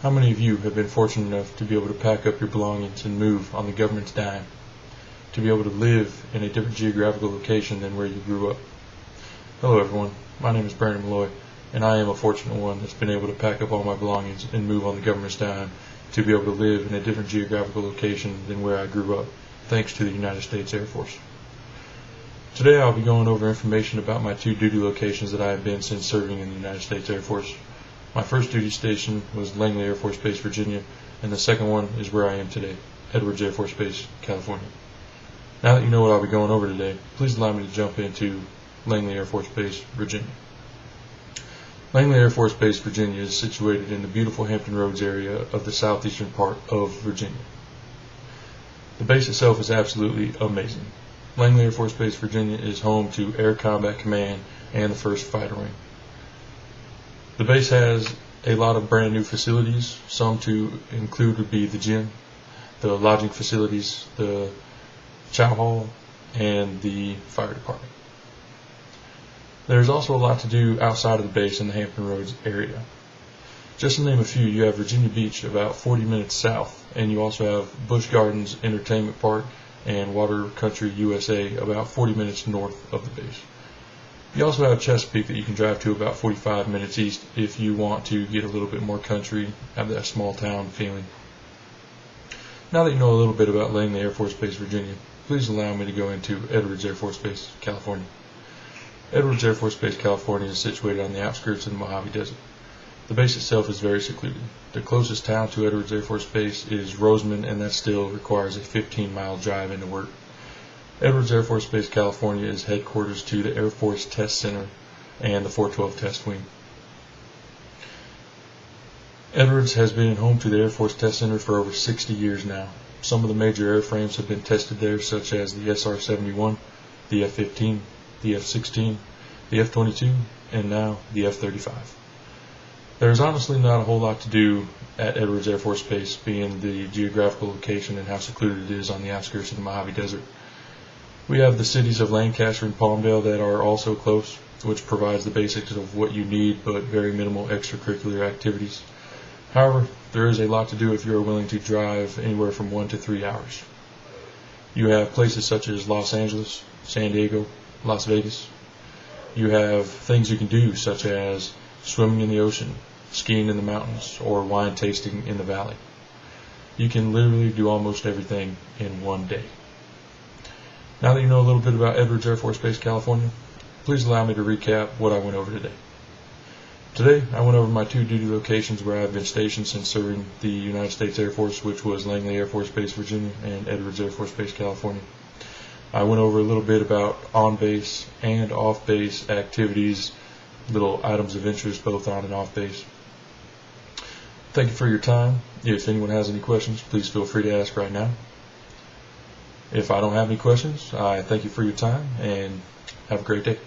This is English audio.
How many of you have been fortunate enough to be able to pack up your belongings and move on the government's dime, to be able to live in a different geographical location than where you grew up? Hello everyone, my name is Brandon Malloy, and I am a fortunate one that's been able to pack up all my belongings and move on the government's dime to be able to live in a different geographical location than where I grew up, thanks to the United States Air Force. Today I'll be going over information about my two duty locations that I have been since serving in the United States Air Force. My first duty station was Langley Air Force Base, Virginia, and the second one is where I am today, Edwards Air Force Base, California. Now that you know what I'll be going over today, please allow me to jump into Langley Air Force Base, Virginia. Langley Air Force Base, Virginia is situated in the beautiful Hampton Roads area of the southeastern part of Virginia. The base itself is absolutely amazing. Langley Air Force Base, Virginia is home to Air Combat Command and the 1st Fighter Wing. The base has a lot of brand new facilities. Some to include would be the gym, the lodging facilities, the chow hall, and the fire department. There's also a lot to do outside of the base in the Hampton Roads area. Just to name a few, you have Virginia Beach about 40 minutes south, and you also have Busch Gardens Entertainment Park and Water Country USA about 40 minutes north of the base. You also have Chesapeake that you can drive to about 45 minutes east if you want to get a little bit more country, have that small town feeling. Now that you know a little bit about Langley Air Force Base, Virginia, please allow me to go into Edwards Air Force Base, California. Edwards Air Force Base, California is situated on the outskirts of the Mojave Desert. The base itself is very secluded. The closest town to Edwards Air Force Base is Roseman, and that still requires a 15-mile drive into work. Edwards Air Force Base, California is headquarters to the Air Force Test Center and the 412 Test Wing. Edwards has been home to the Air Force Test Center for over 60 years now. Some of the major airframes have been tested there, such as the SR-71, the F-15, the F-16, the F-22, and now the F-35. There's honestly not a whole lot to do at Edwards Air Force Base, being the geographical location and how secluded it is on the outskirts of the Mojave Desert. We have the cities of Lancaster and Palmdale that are also close, which provides the basics of what you need, but very minimal extracurricular activities. However, there is a lot to do if you are willing to drive anywhere from 1 to 3 hours. You have places such as Los Angeles, San Diego, Las Vegas. You have things you can do such as swimming in the ocean, skiing in the mountains, or wine tasting in the valley. You can literally do almost everything in one day. Now that you know a little bit about Edwards Air Force Base, California, please allow me to recap what I went over today. Today, I went over my two duty locations where I have been stationed since serving the United States Air Force, which was Langley Air Force Base, Virginia, and Edwards Air Force Base, California. I went over a little bit about on-base and off-base activities, little items of interest both on and off-base. Thank you for your time. If anyone has any questions, please feel free to ask right now. If I don't have any questions, I thank you for your time and have a great day.